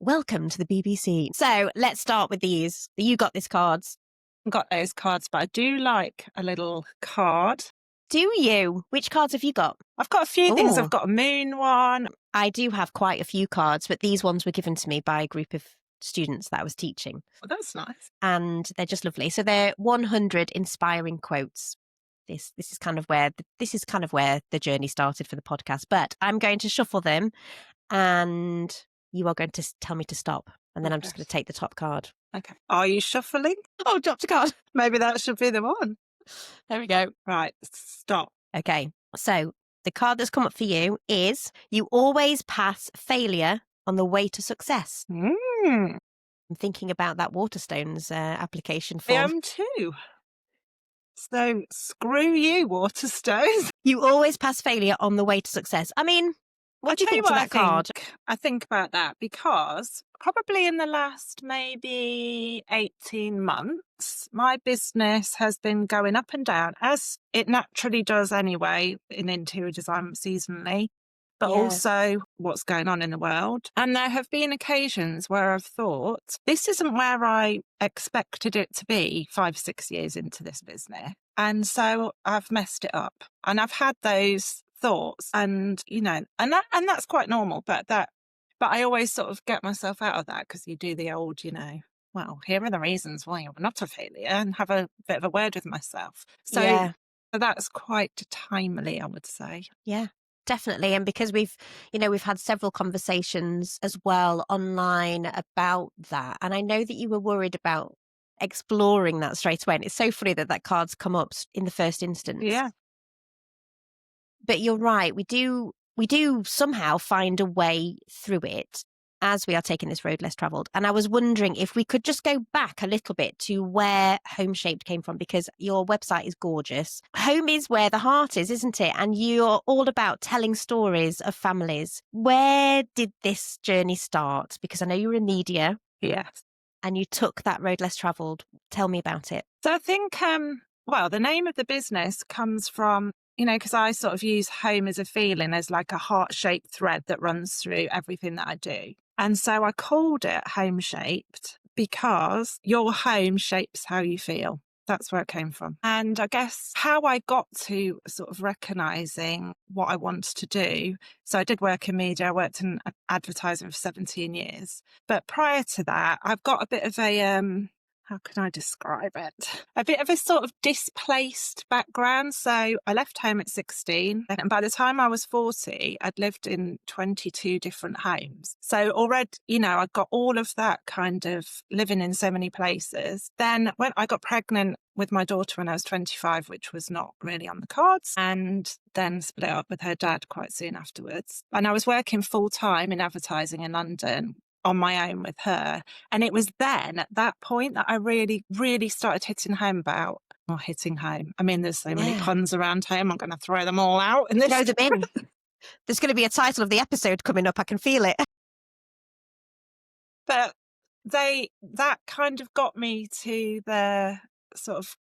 Welcome to the BBC. So let's start with these. You got this cards. I've got those cards, but I do like a little card. Do you? Which cards have you got? I've got a few things. Ooh. I've got a moon one. I do have quite a few cards, but these ones were given to me by a group of students that I was teaching. Oh, that's nice. And they're just lovely. So they're 100 inspiring quotes. This is kind of where the journey started for the podcast. But I'm going to shuffle them, and you are going to tell me to stop, and then I'm just going to take the top card. Okay. Are you shuffling? Oh, dropped a card. Maybe that should be the one. There we go. Right. Stop. Okay. So the card that's come up for you is you always pass failure on the way to success. I'm thinking about that Waterstones application form. I am too. So screw you, Waterstones. You always pass failure on the way to success. I mean, what do you think to that card? I think about that because probably in the last maybe 18 months, my business has been going up and down, as it naturally does anyway in interior design seasonally, but also what's going on in the world. And there have been occasions where I've thought, this isn't where I expected it to be 5-6 years into this business. And so I've messed it up. And I've had those thoughts, and that's quite normal, but I always sort of get myself out of that, because you do the old, well, here are the reasons why you're not a failure, and have a bit of a word with myself. So that's quite timely, I would say. Yeah, definitely. And because we've had several conversations as well online about that, and I know that you were worried about exploring that straight away, and it's so funny that card's come up in the first instance. Yeah. But you're right, we do somehow find a way through it as we are taking this road less travelled. And I was wondering if we could just go back a little bit to where Home Shaped came from, because your website is gorgeous. Home is where the heart is, isn't it? And you're all about telling stories of families. Where did this journey start? Because I know you were in media. Yes. And you took that road less travelled. Tell me about it. So I think, the name of the business comes from, because I sort of use home as a feeling, as like a heart-shaped thread that runs through everything that I do. And so I called it Home Shaped because your home shapes how you feel. That's where it came from. And I guess how I got to sort of recognising what I wanted to do. So I did work in media. I worked in advertising for 17 years. But prior to that, I've got a bit of a... how can I describe it? A bit of a sort of displaced background. So I left home at 16. And by the time I was 40, I'd lived in 22 different homes. So already, I got all of that kind of living in so many places. Then when I got pregnant with my daughter when I was 25, which was not really on the cards, and then split up with her dad quite soon afterwards. And I was working full time in advertising in London on my own with her. And it was then at that point that I really, really started hitting home. I mean, there's so many puns around home. I'm going to throw them all out. And throw them in. There's going to be a title of the episode coming up. I can feel it. But that kind of got me to the sort of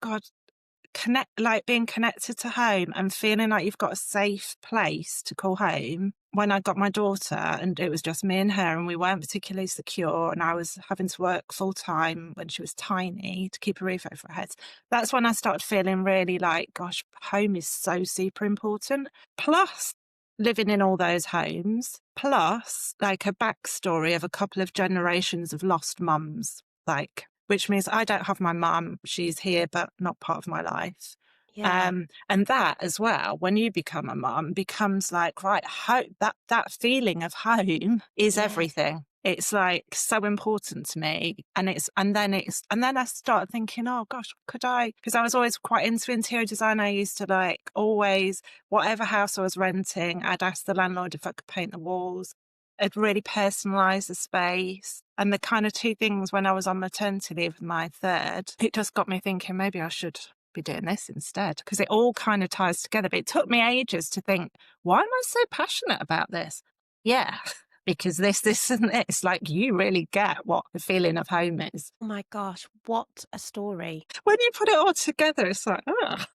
being connected to home and feeling like you've got a safe place to call home. When I got my daughter, and it was just me and her, and we weren't particularly secure, and I was having to work full time when she was tiny to keep a roof over her head. That's when I started feeling really like, gosh, home is so super important. Plus, living in all those homes, plus like a backstory of a couple of generations of lost mums, which means I don't have my mum. She's here, but not part of my life. Yeah. And that as well, when you become a mum, becomes like, right, that feeling of home is everything. It's like so important to me. And then I started thinking, oh gosh, could I? Because I was always quite into interior design. I used to always, whatever house I was renting, I'd ask the landlord if I could paint the walls. I'd really personalise the space. And the kind of two things when I was on maternity leave with my third, it just got me thinking maybe I should be doing this instead, because it all kind of ties together. But it took me ages to think, why am I so passionate about this? Yeah, because this isn't it. It's like you really get what the feeling of home is. Oh my gosh, what a story. When you put it all together, it's like,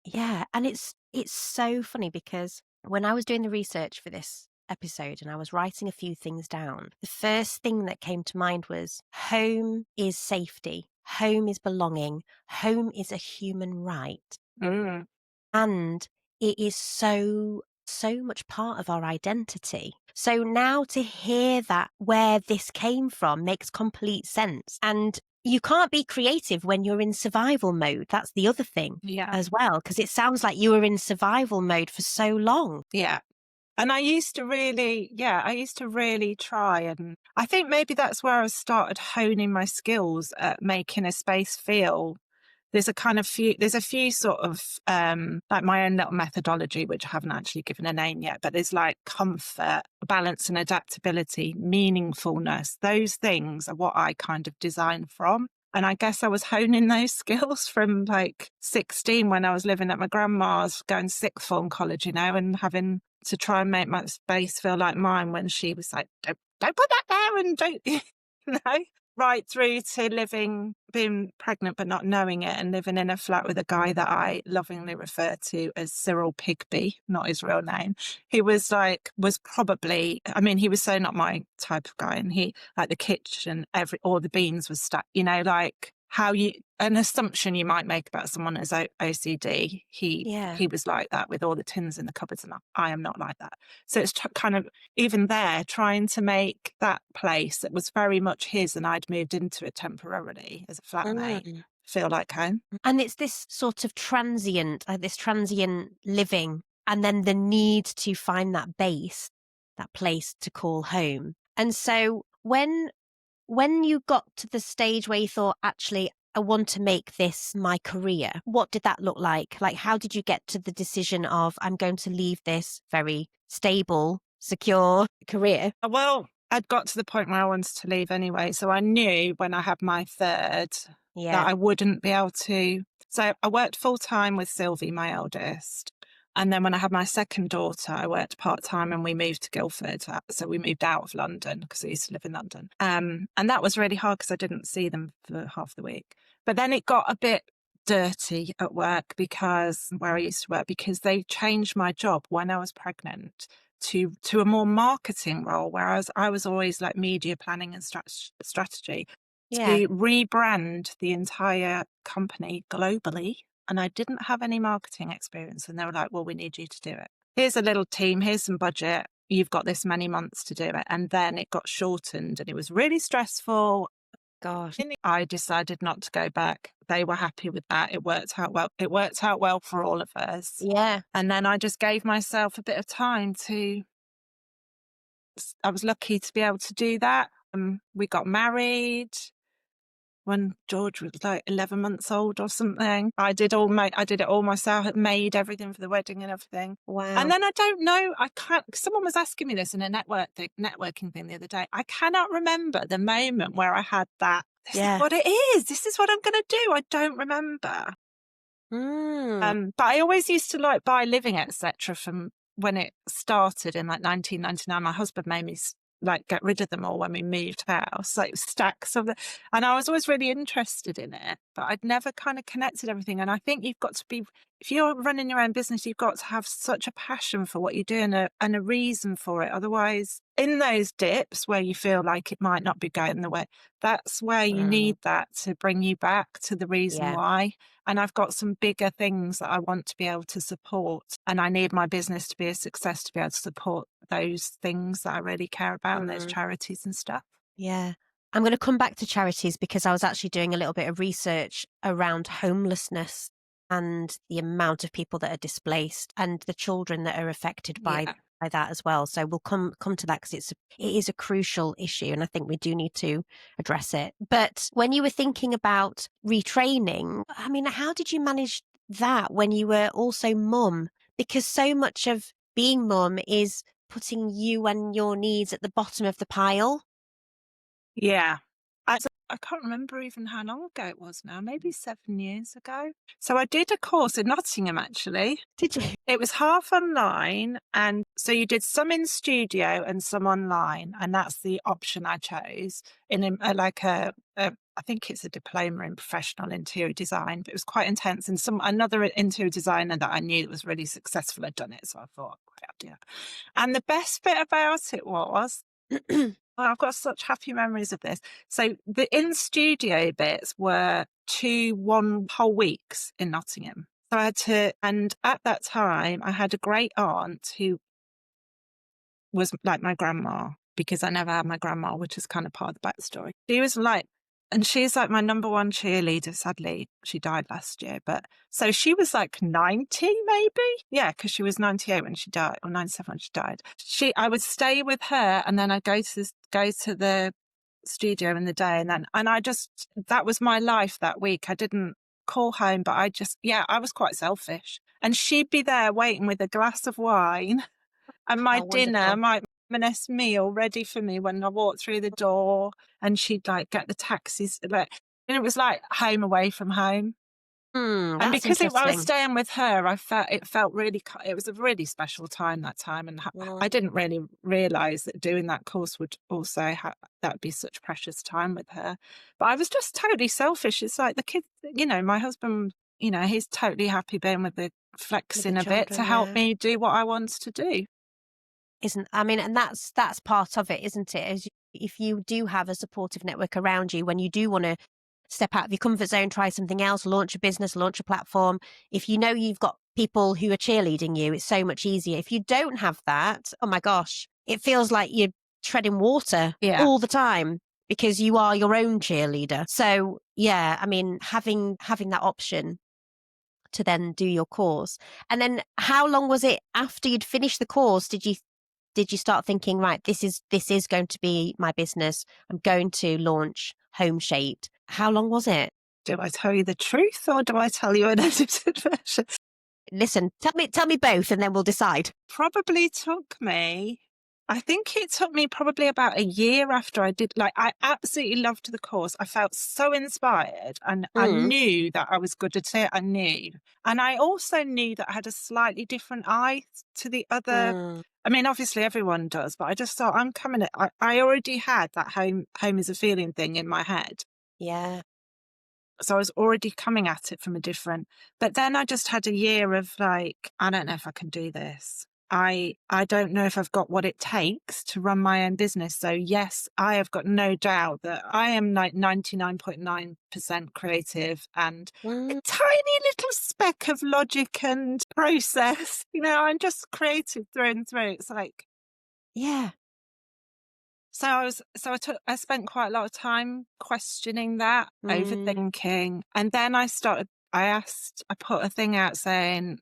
Yeah, and it's so funny because when I was doing the research for this episode and I was writing a few things down, the first thing that came to mind was home is safety, home is belonging, home is a human right. Mm. And it is so, so much part of our identity. So now to hear that where this came from makes complete sense. And you can't be creative when you're in survival mode. That's the other thing Yeah. as well, because it sounds like you were in survival mode for so long. Yeah. And I used to really try. And I think maybe that's where I started honing my skills at making a space feel. There's a few sort of like my own little methodology, which I haven't actually given a name yet, but there's like comfort, balance and adaptability, meaningfulness. Those things are what I kind of design from. And I guess I was honing those skills from like 16 when I was living at my grandma's, going sixth form college, and having to try and make my space feel like mine when she was like, don't put that there and don't, right through to being pregnant but not knowing it and living in a flat with a guy that I lovingly refer to as Cyril Pigby, not his real name. He was probably, he was so not my type of guy. And he, like the kitchen, all the beans was stuck, like an assumption you might make about someone as OCD. He was like that with all the tins in the cupboards, and I am not like that. So it's kind of even there trying to make that place that was very much his, and I'd moved into it temporarily as a flatmate, feel like home. And it's this sort of transient living, and then the need to find that base, that place to call home. And so when you got to the stage where you thought, actually, I want to make this my career, what did that look like? Like, how did you get to the decision of, I'm going to leave this very stable, secure career? Well, I'd got to the point where I wanted to leave anyway. So I knew when I had my third that I wouldn't be able to. So I worked full time with Sylvie, my eldest. And then when I had my second daughter, I worked part-time and we moved to Guildford. So we moved out of London because I used to live in London. And that was really hard because I didn't see them for half the week. But then it got a bit dirty at work where I used to work, because they changed my job when I was pregnant to a more marketing role, whereas I was always like media planning and strategy, to rebrand the entire company globally. And I didn't have any marketing experience. And they were like, well, we need you to do it. Here's a little team. Here's some budget. You've got this many months to do it. And then it got shortened and it was really stressful. Gosh. I decided not to go back. They were happy with that. It worked out well. It worked out well for all of us. Yeah. And then I just gave myself a bit of time I was lucky to be able to do that. We got married when George was like 11 months old or something. I did it all myself. I made everything for the wedding and everything. Wow. And then I don't know, someone was asking me this in a networking thing the other day. I cannot remember the moment where I had that. This is what it is. This is what I'm going to do. I don't remember. But I always used to buy living, etc. from when it started in like 1999. My husband made me get rid of them all when we moved house, like stacks of them. And I was always really interested in it, but I'd never kind of connected everything. And I think you've got to be, if you're running your own business, you've got to have such a passion for what you're doing and a reason for it. Otherwise, in those dips where you feel like it might not be going the way, that's where you need that to bring you back to the reason why. And I've got some bigger things that I want to be able to support. And I need my business to be a success to be able to support those things that I really care about and those charities and stuff. Yeah. I'm going to come back to charities because I was actually doing a little bit of research around homelessness and the amount of people that are displaced and the children that are affected by that as well. So we'll come to that because it is a crucial issue and I think we do need to address it. But when you were thinking about retraining, how did you manage that when you were also mum? Because so much of being mum is putting you and your needs at the bottom of the pile. Yeah. I can't remember even how long ago it was now, maybe 7 years ago. So I did a course in Nottingham, actually. Did you? It was half online, and so you did some in studio and some online, and that's the option I chose in like I think it's a diploma in professional interior design, but it was quite intense. And another interior designer that I knew that was really successful had done it, so I thought, great idea. And the best bit about it was, I've got such happy memories of this. So the in studio bits were 1 whole weeks in Nottingham. So I had to, and at that time, I had a great aunt who was like my grandma, because I never had my grandma, which is kind of part of the backstory. She was like, and she's like my number one cheerleader. Sadly, she died last year. But so she was like 90, maybe. Yeah, because she was 98 when she died, or 97 when she died. I would stay with her, and then I'd go to the studio in the day, and I just, that was my life that week. I didn't call home, but I was quite selfish. And she'd be there waiting with a glass of wine and my Oh, dinner, wonderful. my M&S meal ready for me when I walked through the door, and she'd like get the taxis, like, and it was like home away from home. And That's because I was interesting. staying with her, it felt really, it was a really special time, that time. And I Mm. didn't really realize that doing that course would also that would be such precious time with her. But I was just totally selfish. It's like the kids, my husband, he's totally happy being with the With the flexing a bit to children, help yeah. me do what I wanted to do. And that's part of it, isn't it? If you do have a supportive network around you, when you do want to step out of your comfort zone, try something else, launch a business, launch a platform, if you know you've got people who are cheerleading you, it's so much easier. If you don't have that, oh my gosh, it feels like you're treading water Yeah. all the time because you are your own cheerleader. So yeah, I mean, having that option to then do your course. And then how long was it after you'd finished the course did you start thinking, right, this is going to be my business, I'm going to launch Home Shaped? How long was it? Do I tell you the truth, or do I tell you an edited version? Listen, tell me both and then we'll decide. I think it took me probably about a year after I did. Like, I absolutely loved the course. I felt so inspired, and I Mm, knew that I was good at it. I knew. And I also knew that I had a slightly different eye to the other. mm, I mean, obviously everyone does, but I just thought, I'm coming at, I already had that home is a feeling thing in my head. yeah. So I was already coming at it from but then I just had a year of like, I don't know if I can do this. I don't know if I've got what it takes to run my own business. So yes, I have got no doubt that I am like 99.9% creative and a Mm, tiny little speck of logic and process. I'm just creative through and through. It's like, yeah. I spent quite a lot of time questioning that, Mm, overthinking. And then I put a thing out saying,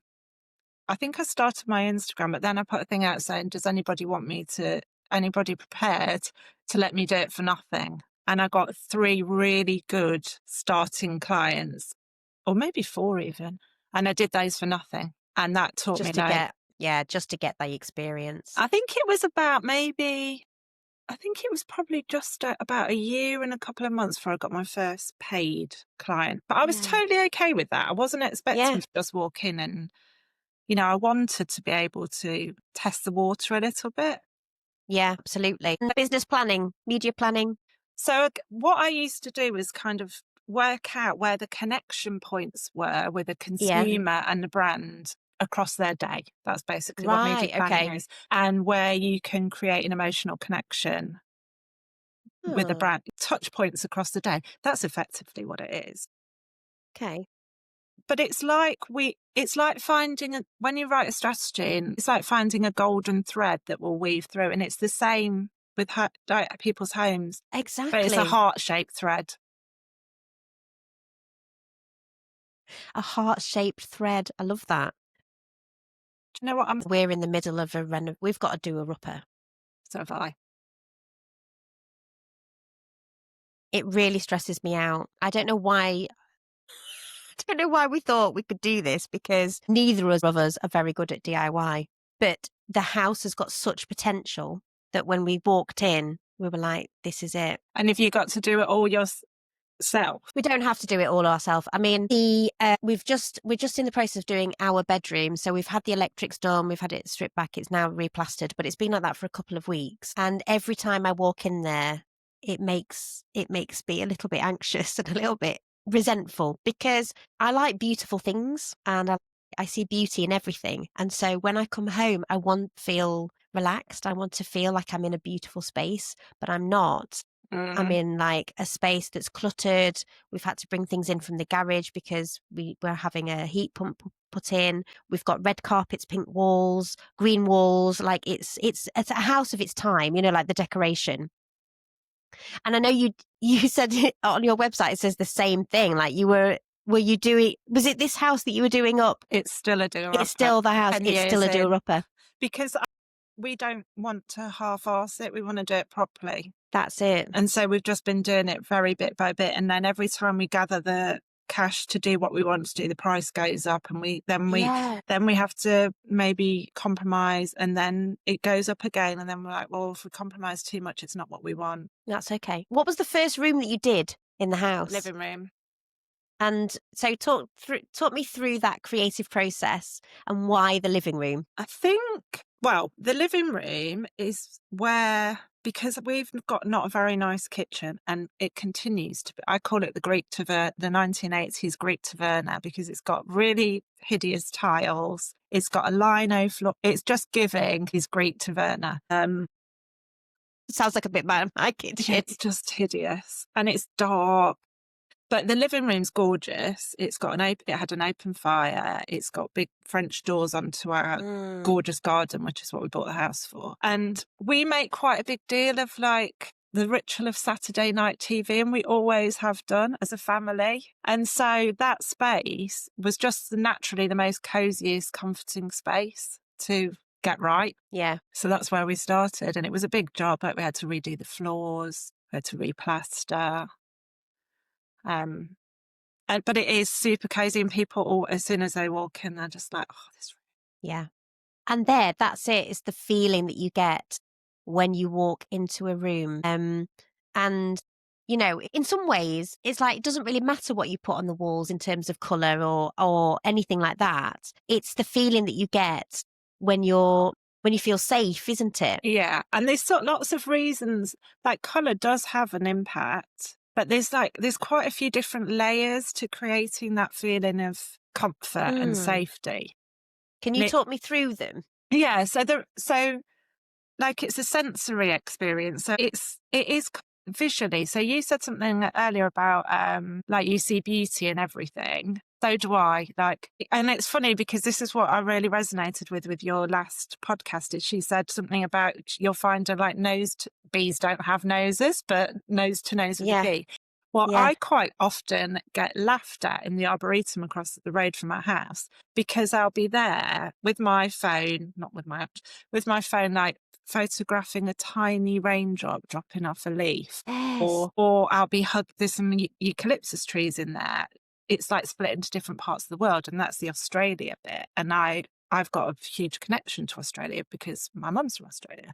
I think I started my Instagram, but then I put a thing out saying, does anybody prepared to let me do it for nothing? And I got 3 really good starting clients, or maybe 4 even. And I did those for nothing. And that taught me, just to like, get the experience. I think it was about maybe I think it was probably just about a year and a couple of months before I got my first paid client. But I was Yeah. totally okay with that. I wasn't expecting Yeah. to just walk in and, I wanted to be able to test the water a little bit. Yeah, absolutely. And business planning, media planning. So what I used to do was kind of work out where the connection points were with a Yeah. consumer and the brand across their day. That's basically what media Right. planning Okay. is, and where you can create an emotional connection with a Oh, brand, touch points across the day. That's effectively what it is. okay. But it's like finding when you write a strategy, and it's like finding a golden thread that will weave through. And it's the same with like people's homes, but it's a Exactly. heart-shaped thread. A heart-shaped thread. I love that. Do you know what I'm We're in the middle of we've got to do a rupper. so have I. It really stresses me out. I don't know why. I don't know why we thought we could do this, because neither of us are very good at DIY. But the house has got such potential that when we walked in, we were like, this is it. And if you got to do it all self. We don't have to do it all ourselves. I mean, we're just in the process of doing our bedroom. So we've had the electrics done, we've had it stripped back, it's now replastered, but it's been like that for a couple of weeks. And every time I walk in there, it makes me a little bit anxious and a little bit resentful, because I like beautiful things and I see beauty in everything. And so when I come home, I want to feel relaxed. I want to feel like I'm in a beautiful space, but I'm not. I'm in like a space that's cluttered. We've had to bring things in from the garage because we're having a heat pump put in. We've got red carpets, pink walls, green walls. Like it's a house of its time, you know, like the decoration. And I know you said it on your website, it says the same thing. Like were you doing, was it this house that you were doing up? It's still a doer-upper. It's still the house. 10 It's still years a in. doer-upper. Because we don't want to half-arse it. We want to do it properly. That's it. And so we've just been doing it very bit by bit. And then every time we gather the cash to do what we want to do, the price goes up, and we have to maybe compromise, and then it goes up again. And then we're like, well, if we compromise too much, it's not what we want. That's okay. What was the first room that you did in the house? Living room. And so talk me through that creative process and why the living room. I think, well, the living room is where, because we've got not a very nice kitchen, and it continues to be, I call it the 1980s Greek taverna, because it's got really hideous tiles. It's got a lino floor. It's just giving his Greek taverna. Sounds like a bit bad. My kitchen. It's just hideous, and it's dark. But the living room's gorgeous. It had an open fire. It's got big French doors onto our gorgeous garden, which is what we bought the house for. And we make quite a big deal of like the ritual of Saturday night TV, and we always have done as a family. And so that space was just naturally the most coziest, comforting space to get right. Yeah. So that's where we started. And it was a big job. Like, we had to redo the floors, we had to replaster. But it is super cozy, and people, as soon as they walk in, they're just like, oh, this room. Yeah. And that's it. It's the feeling that you get when you walk into a room. And, you know, in some ways, it's like, it doesn't really matter what you put on the walls in terms of colour or anything like that. It's the feeling that you get when you feel safe, isn't it? Yeah. And there's lots of reasons, like colour does have an impact. But there's quite a few different layers to creating that feeling of comfort and safety. Can you talk me through them? Yeah. So like, it's a sensory experience. So it is visually. So you said something earlier about like you see beauty in everything. So do I. Like, and it's funny because this is what I really resonated with your last podcast. Is she said something about you'll find like bees don't have noses, but nose to nose with a bee. Well, I quite often get laughed at in the Arboretum across the road from our house, because I'll be there with my phone, with my phone, like photographing a tiny raindrop dropping off a leaf. Yes. Or I'll be there's some eucalyptus trees in there. It's like split into different parts of the world, and that's the Australia bit. And I've got a huge connection to Australia because my mum's from Australia.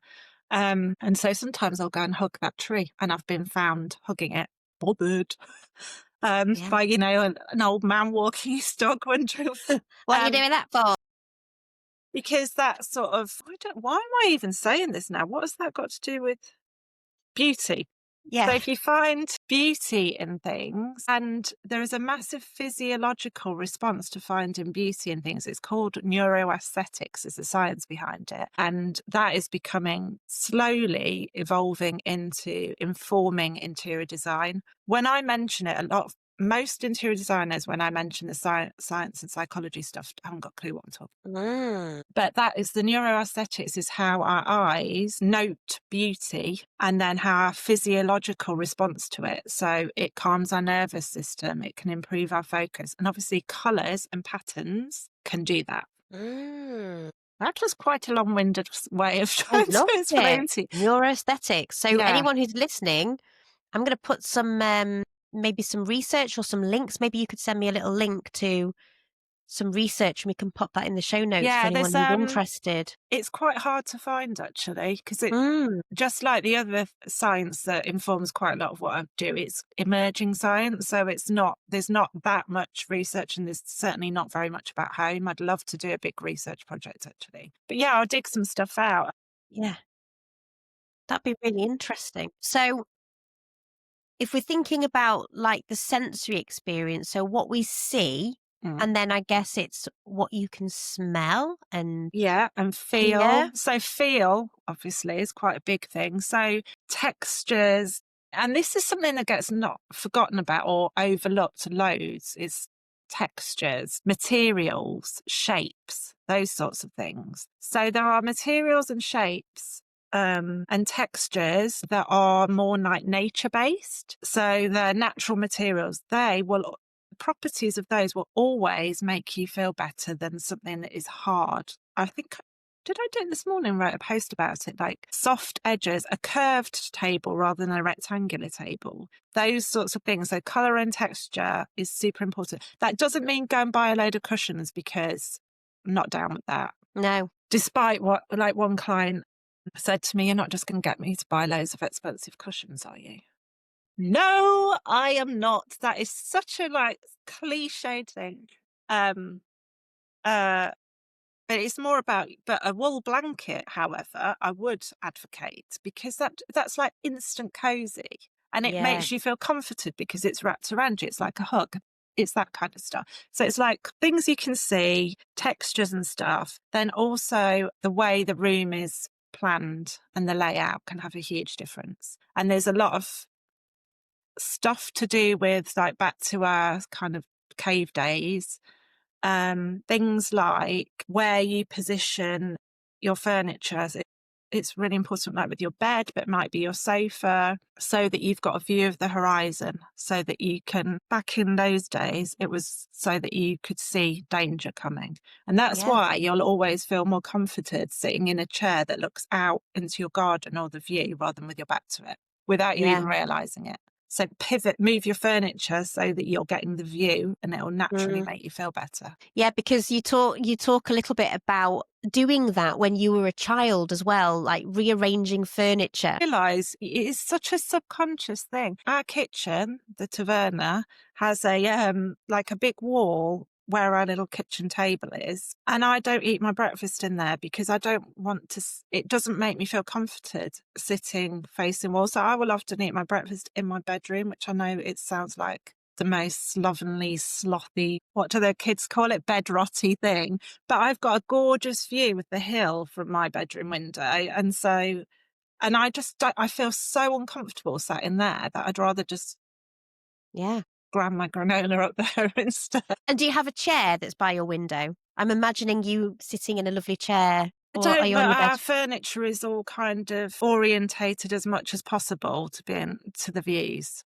And so sometimes I'll go and hug that tree, and I've been found hugging it, bothered, by, you know, an old man walking his dog, wondering what are you doing that for? Because that sort of, why am I even saying this now? What has that got to do with beauty? Yeah. So if you find beauty in things, and there is a massive physiological response to finding beauty in things, it's called neuroaesthetics, is the science behind it. And that is becoming slowly evolving into informing interior design. When I mention it, most interior designers, when I mention the science and psychology stuff, haven't got a clue what I'm talking. But that is the neuroaesthetics, is how our eyes note beauty, and then how our physiological response to it. So it calms our nervous system, it can improve our focus, and obviously colours and patterns can do that. That was quite a long-winded way of trying to explain to you. Neuroaesthetics. So anyone who's listening, I'm going to put some maybe some research or some links. Maybe you could send me a little link to some research and we can pop that in the show notes for Yeah, anyone there's who's interested. it's quite hard to find actually, because it Mm, just like the other science that informs quite a lot of what I do, it's emerging science. So there's not that much research, and there's certainly not very much about home. I'd love to do a big research project actually. But yeah, I'll dig some stuff out. yeah, that'd be really interesting. So if we're thinking about like the sensory experience, so what we see, Mm. and then I guess it's what you can smell and Yeah, and hear. feel. So feel obviously is quite a big thing. So textures, and this is something that gets not forgotten about or overlooked loads, is textures, materials, shapes, those sorts of things. So there are materials and shapes and textures that are more like nature based. So the natural materials, the properties of those will always make you feel better than something that is hard. I think, did I do it this morning? Wrote a post about it, like soft edges, a curved table rather than a rectangular table. Those sorts of things. So colour and texture is super important. That doesn't mean go and buy a load of cushions, because I'm not down with that. No. Despite what, like, one client said to me, "You're not just going to get me to buy loads of expensive cushions, are you?" No, I am not. That is such a like cliched thing. Um, uh, but it's more about, but a wool blanket, however, I would advocate, because that's like instant cozy, and it Yeah. makes you feel comforted because it's wrapped around you. It's like a hug. It's that kind of stuff. So it's like things you can see, textures and stuff. Then also the way the room is planned and the layout can have a huge difference. And there's a lot of stuff to do with, like, back to our kind of cave days, things like where you position your furniture. So it's really important, like with your bed, but it might be your sofa, so that you've got a view of the horizon, so that you can, back in those days, it was so that you could see danger coming. And that's Yeah. why you'll always feel more comforted sitting in a chair that looks out into your garden or the view, rather than with your back to it, without you Yeah. even realizing it. So pivot, move your furniture so that you're getting the view, and it will naturally Mm. make you feel better. Yeah, because you talk a little bit about doing that when you were a child as well, like rearranging furniture. Realise it is such a subconscious thing. Our kitchen, the taverna, has a like a big wall where our little kitchen table is, and I don't eat my breakfast in there because I don't want to. It doesn't make me feel comforted sitting facing walls. So I will often eat my breakfast in my bedroom, which I know it sounds like the most slovenly, slothy, what do the kids call it, bed rotty thing. But I've got a gorgeous view of the hill from my bedroom window, and so. And I just don't, I feel so uncomfortable sat in there that I'd rather just Yeah. grab my granola up there instead. And do you have a chair that's by your window? I'm imagining you sitting in a lovely chair, I or are don't, you but on your bed? our furniture is all kind of orientated as much as possible to be to the views.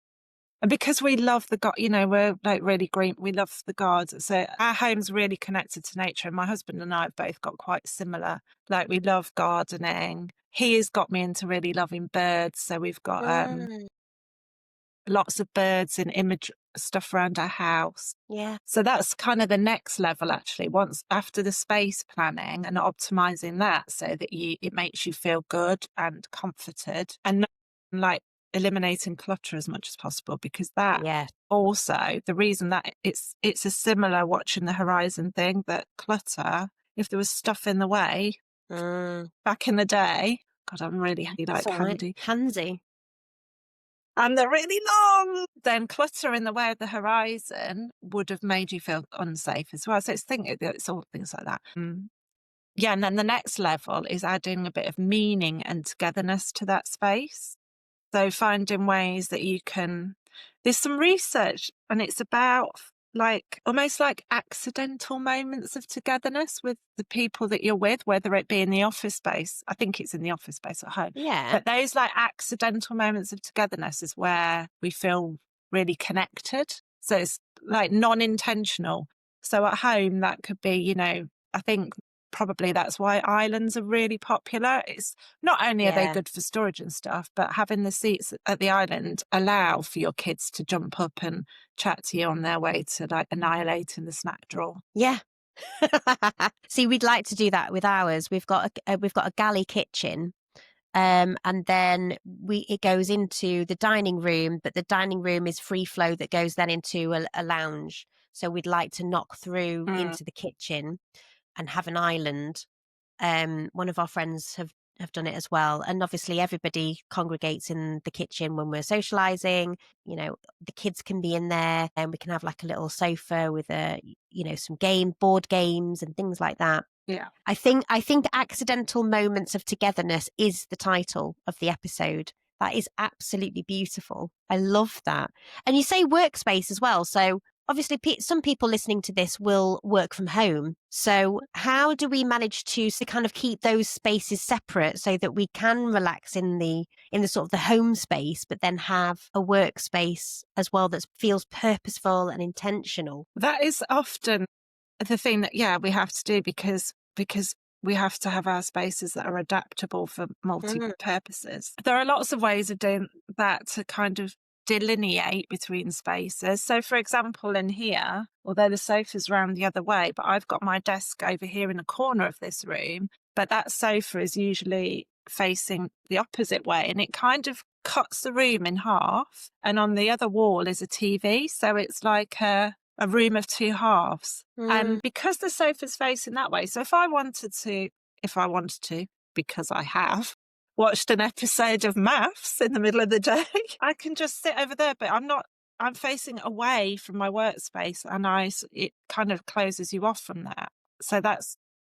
And because we love we're like really green, we love the gardens. So our home's really connected to nature. And my husband and I have both got quite similar, like, we love gardening. He has got me into really loving birds. So we've got Mm, lots of birds and image stuff around our house. yeah. So that's kind of the next level, actually, once after the space planning and optimizing that, so that it makes you feel good and comforted, and not, like, eliminating clutter as much as possible, because that Yeah. also, the reason that it's a similar watching the horizon thing, that clutter, if there was stuff in the way Mm, back in the day, God, I'm really that's like all right. handy. Handsy. And they're really long, then clutter in the way of the horizon would have made you feel unsafe as well. So it's all things like that. Yeah, and then the next level is adding a bit of meaning and togetherness to that space. So finding ways that you can, there's some research, and it's about, like, almost like accidental moments of togetherness with the people that you're with, whether it be in the office space. I think it's in the office space at home. Yeah. But those, like, accidental moments of togetherness is where we feel really connected. So it's like non-intentional. So at home, that could be, I think probably that's why islands are really popular. It's not only are they Yeah. good for storage and stuff, but having the seats at the island allow for your kids to jump up and chat to you on their way to, like, annihilating the snack drawer. Yeah. See, we'd like to do that with ours. We've got a galley kitchen, and then we it goes into the dining room, but the dining room is free flow that goes then into a lounge. So we'd like to knock through Mm, into the kitchen and have an island. One of our friends have done it as well, and obviously everybody congregates in the kitchen when we're socializing. You know, the kids can be in there, and we can have like a little sofa with some board games and things like that. yeah. I think accidental moments of togetherness is the title of the episode. That is absolutely beautiful. I love that. And you say workspace as well. So obviously some people listening to this will work from home. So how do we manage to kind of keep those spaces separate so that we can relax in the sort of the home space, but then have a workspace as well that feels purposeful and intentional? That is often the thing that, yeah, we have to do because we have to have our spaces that are adaptable for multi Mm, purposes. There are lots of ways of doing that to kind of delineate between spaces. So, for example, in here, although the sofa's round the other way, but I've got my desk over here in a corner of this room, but that sofa is usually facing the opposite way, and it kind of cuts the room in half. And on the other wall is a TV. So it's like a room of two halves. mm, And because the sofa's facing that way, so if I wanted to, because I have watched an episode of Maths in the middle of the day, I can just sit over there, but I'm facing away from my workspace, and it kind of closes you off from that. So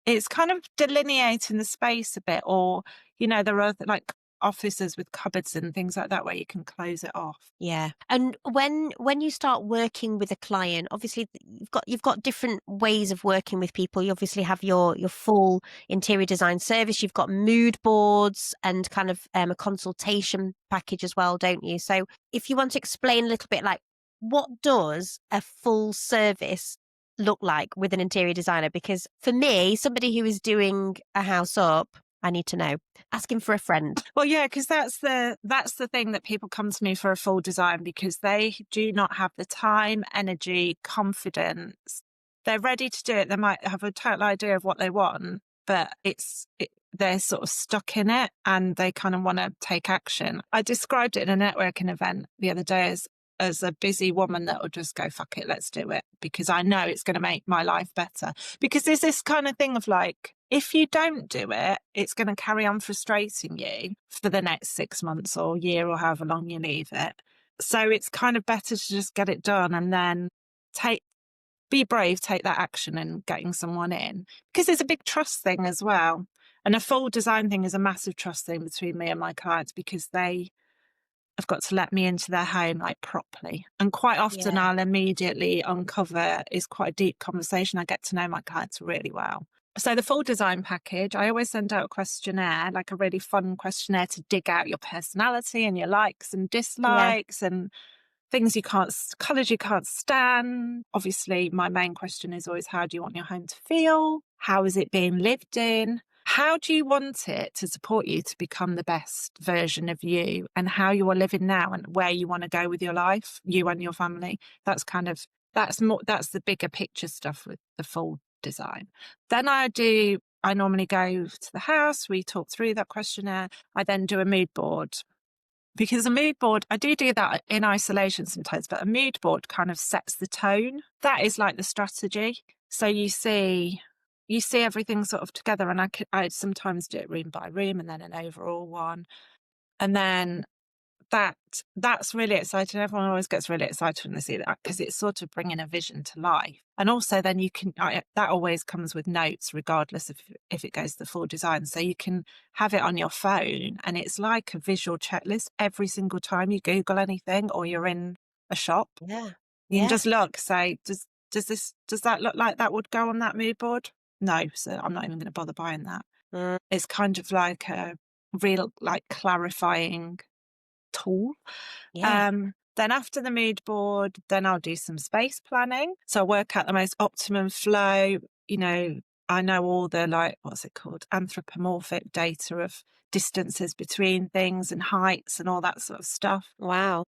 it's kind of delineating the space a bit, or, there are like offices with cupboards and things like that where you can close it off. yeah. And when you start working with a client, obviously you've got different ways of working with people. You obviously have your full interior design service. You've got mood boards and kind of a consultation package as well, don't you? So if you want to explain a little bit, like what does a full service look like with an interior designer? Because for me, somebody who is doing a house up, I need to know. Asking for a friend. Well, yeah, because that's the thing that people come to me for a full design, because they do not have the time, energy, confidence. They're ready to do it. They might have a total idea of what they want, but they're sort of stuck in it, and they kind of want to take action. I described it in a networking event the other day as a busy woman that will just go, fuck it, let's do it, because I know it's going to make my life better. Because there's this kind of thing of like, if you don't do it, it's going to carry on frustrating you for the next 6 months or year or however long you leave it. So it's kind of better to just get it done, and then be brave, take that action in getting someone in, because it's a big trust thing as well. And a full design thing is a massive trust thing between me and my clients, because they have got to let me into their home like properly. And quite often Yeah. I'll immediately uncover is quite a deep conversation. I get to know my clients really well. So the full design package, I always send out a questionnaire, like a really fun questionnaire to dig out your personality and your likes and Yeah. dislikes and things colours you can't stand. Obviously, my main question is always, how do you want your home to feel? How is it being lived in? How do you want it to support you to become the best version of you, and how you are living now and where you want to go with your life, you and your family? That's the bigger picture stuff with the full design. Then I normally go to the house, we talk through that questionnaire. I then do a mood board, because a mood board, I do that in isolation sometimes, but a mood board kind of sets the tone. That is like the strategy. So you see everything sort of together, and I sometimes do it room by room and then an overall one. And then that's really exciting. Everyone always gets really excited when they see that, because it's sort of bringing a vision to life. And also then that always comes with notes, regardless of if it goes the full design. So you can have it on your phone, and it's like a visual checklist every single time you Google anything or you're in a shop. Yeah. You can Yeah. just look, say, does that look like that would go on that mood board? No, so I'm not even going to bother buying that. Mm, It's kind of like a real, like, clarifying tool. yeah. Then after the mood board, then I'll do some space planning. So I'll work out the most optimum flow. I know all the, like, what's it called? Anthropomorphic data of distances between things and heights and all that sort of stuff. Wow.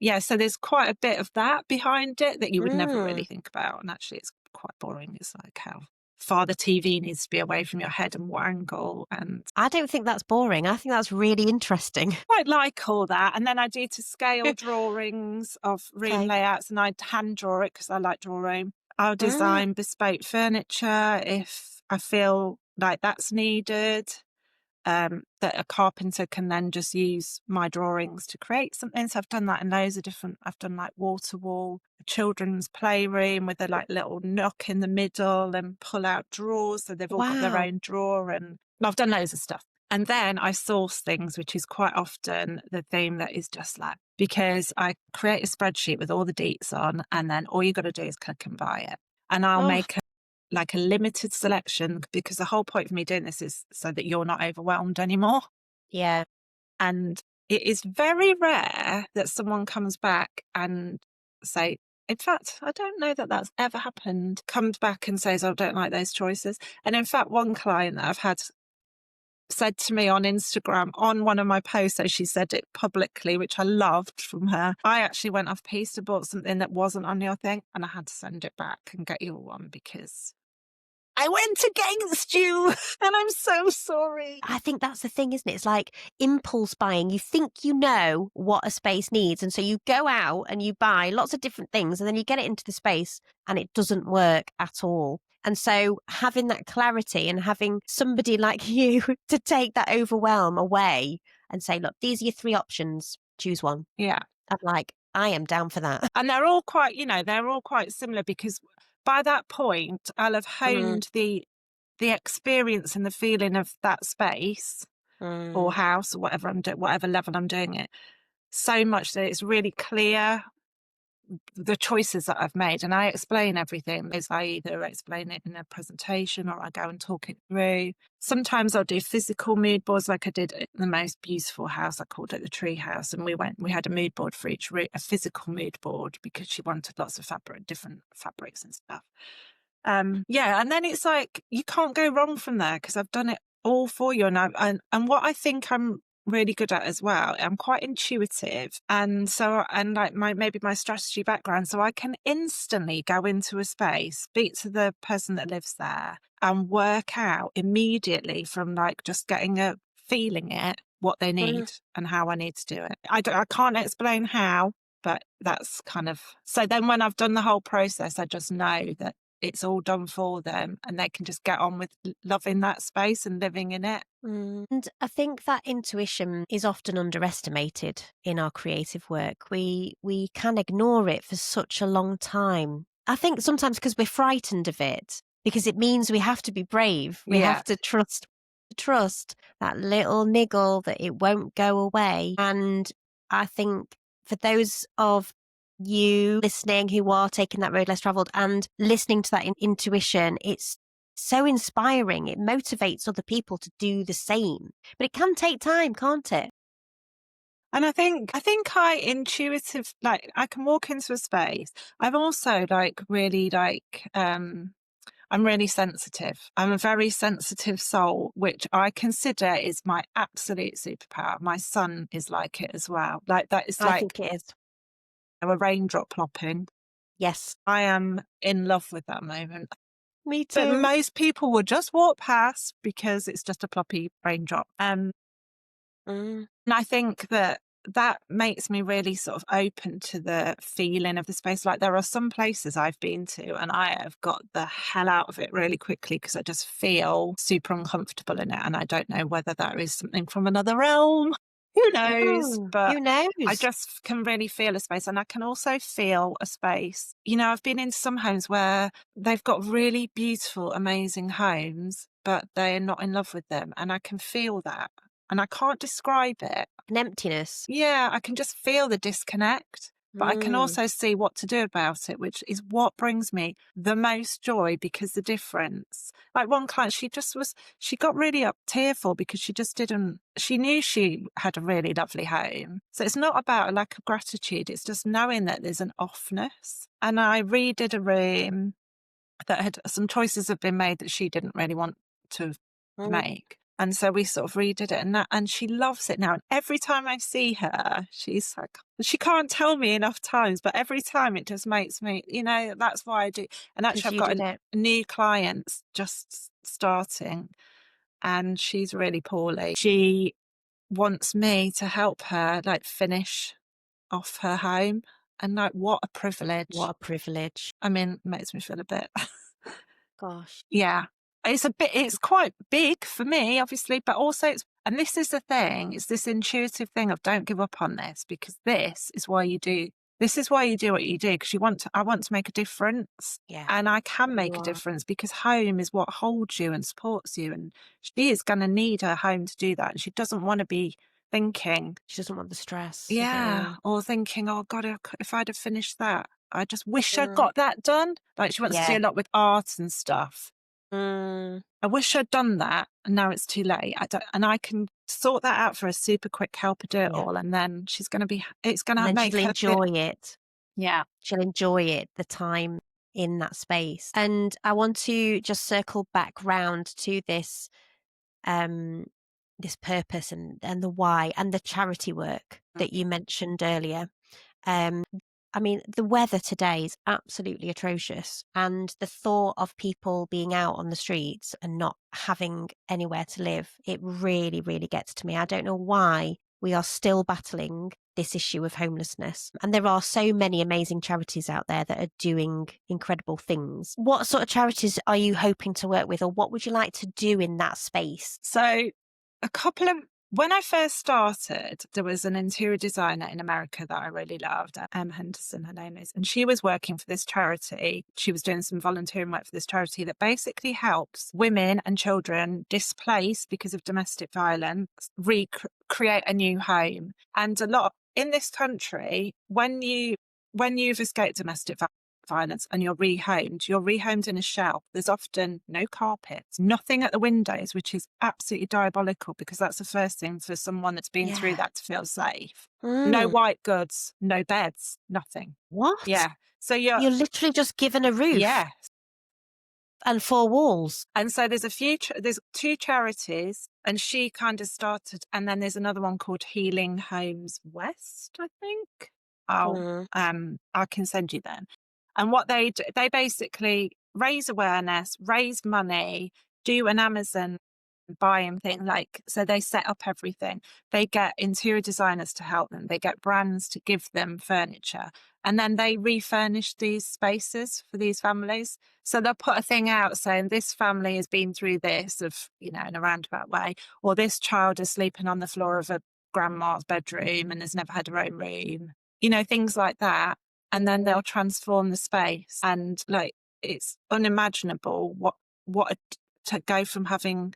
Yeah, so there's quite a bit of that behind it that you would never really Mm, think about. And actually, quite boring. It's like how far the TV needs to be away from your head and what angle. And I don't think that's boring. I think that's really interesting. I like all that. And then I do to scale drawings of room Okay. layouts, and I hand draw it because I like drawing. I'll Mm, design bespoke furniture if I feel like that's needed. That a carpenter can then just use my drawings to create something. So I've done that in loads of different, I've done like wall to wall, a children's playroom with a like little nook in the middle and pull out drawers. So they've all got their wow. own drawer, and I've done loads of stuff. And then I source things, which is quite often the theme that is just like, because I create a spreadsheet with all the deets on, and then all you got to do is click and buy it. And I'll Oh, make like a limited selection, because the whole point of me doing this is so that you're not overwhelmed anymore. yeah. And it is very rare that someone comes back and say, in fact, I don't know that that's ever happened, comes back and says, oh, I don't like those choices. And in fact, one client that I've had said to me on Instagram on one of my posts, so she said it publicly, which I loved from her. I actually went off piste, bought something that wasn't on your thing, and I had to send it back and get your one because I went against you and I'm so sorry. I think that's the thing, isn't it? It's like impulse buying. You think you know what a space needs. And so you go out and you buy lots of different things and then you get it into the space and it doesn't work at all. And so having that clarity and having somebody like you to take that overwhelm away and say, look, these are your three options. Choose one. Yeah. I'm like, I am down for that. And they're all quite, they're all quite similar, because by that point I'll have Mm, honed the experience and the feeling of that space or mm, house or whatever I'm doing, whatever level I'm doing it, so much that it's really clear the choices that I've made. And I explain everything, as I either explain it in a presentation or I go and talk it through. Sometimes I'll do physical mood boards, like I did at the most beautiful house. I called it the tree house. And we had a mood board for each room, a physical mood board, because she wanted lots of fabric, different fabrics and stuff. Yeah. And then it's like, you can't go wrong from there because I've done it all for you. And what I think I'm really good at as well, I'm quite intuitive, and so, and like maybe my strategy background, so I can instantly go into a space, speak to the person that lives there and work out immediately from like just getting a feeling it what they mm. need and how I need to do it. I can't explain how, but that's kind of, so then when I've done the whole process, I just know that it's all done for them and they can just get on with loving that space and living in it. And I think that intuition is often underestimated in our creative work. We can ignore it for such a long time. I think sometimes because we're frightened of it, because it means we have to be brave. We Yeah. have to trust that little niggle that it won't go away. And I think for those of you listening who are taking that road less traveled and listening to that intuition, it's so inspiring. It motivates other people to do the same. But it can take time, can't it? And I think I intuitive, like I can walk into a space. I've also like really like I'm really sensitive. I'm a very sensitive soul, which I consider is my absolute superpower. My son is like it as well. Like that is I like think it is. a raindrop plopping. Yes. I am in love with that moment. Me But too. most people will just walk past because it's just a ploppy raindrop. Mm. And I think that that makes me really sort of open to the feeling of the space. Like there are some places I've been to and I have got the hell out of it really quickly because I just feel super uncomfortable in it. And I don't know whether that is something from another realm. Who knows? Oh, But who I knows? just can really feel a space. And I can also feel a space. I've been into some homes where they've got really beautiful, amazing homes, but they're not in love with them. And I can feel that. And I can't describe it. An emptiness. Yeah, I can just feel the disconnect, but I can Mm. also see what to do about it, which is what brings me the most joy, because the difference, like one client, she got really tearful because she knew she had a really lovely home. So it's not about a lack of gratitude. It's just knowing that there's an offness. And I redid a room that had some choices have been made that she didn't really want to Mm. make. And so we sort of redid it, and she loves it now. And every time I see her, she's like, she can't tell me enough times, but every time it just makes me, that's why I do. And actually, because I've you got did it. a new client just starting, and she's really poorly. She wants me to help her like finish off her home. And like, what a What privilege. a privilege. I mean, it makes me feel a bit Gosh. yeah. It's quite big for me, obviously, but also and this is the thing, it's this intuitive thing of don't give up on this, because this is why you do what you do, because I want to make a difference, Yeah, and I can you make a are. difference because home is what holds you and supports you. And she is going to need her home to do that. And she doesn't want to be thinking, She doesn't want the stress of it yeah, all. or thinking, oh God, if I'd have finished that, I just wish I'd Mm. got that done. Like, she wants to do Yeah. a lot with art and stuff. Mm. I wish I'd done that, and now it's too late. And I can sort that out for a super quick, help her do it Yeah. all, and then it's going And to then make she'll her feel, enjoy it. yeah. She'll enjoy it, the time in that space. And I want to just circle back round to um, this purpose and the why and the charity work Mm. that you mentioned earlier. Um, I mean, the weather today is absolutely atrocious, and the thought of people being out on the streets and not having anywhere to live, it really, really gets to me. I don't know why we are still battling this issue of homelessness. And there are so many amazing charities out there that are doing incredible things. What sort of charities are you hoping to work with, or what would you like to do in that space? So when I first started, there was an interior designer in America that I really loved, Henderson, her name is, and she was working for this charity. She was doing some volunteering work for this charity that basically helps women and children displaced because of domestic violence recreate a new home. And a lot in this country, when you've escaped domestic violence and you're rehomed in a shelf. There's often no carpets, nothing at the windows, which is absolutely diabolical, because that's the first thing for someone that's been through Yeah. that to feel safe. No Mm. white goods, no beds, nothing. What? Yeah. So You're literally just given a roof yeah. and four walls. And so there's two charities, and she kind of started, and then there's another one called Healing Homes West, I think. Oh, Mm. I can send you them. And what they do, they basically raise awareness, raise money, do an Amazon buying thing. Like, so they set up everything. They get interior designers to help them. They get brands to give them furniture. And then they refurnish these spaces for these families. So they'll put a thing out saying this family has been through this in a roundabout way, or this child is sleeping on the floor of a grandma's bedroom and has never had her own room, things like that. And then Mm. they'll transform the space. And like, it's unimaginable to go from having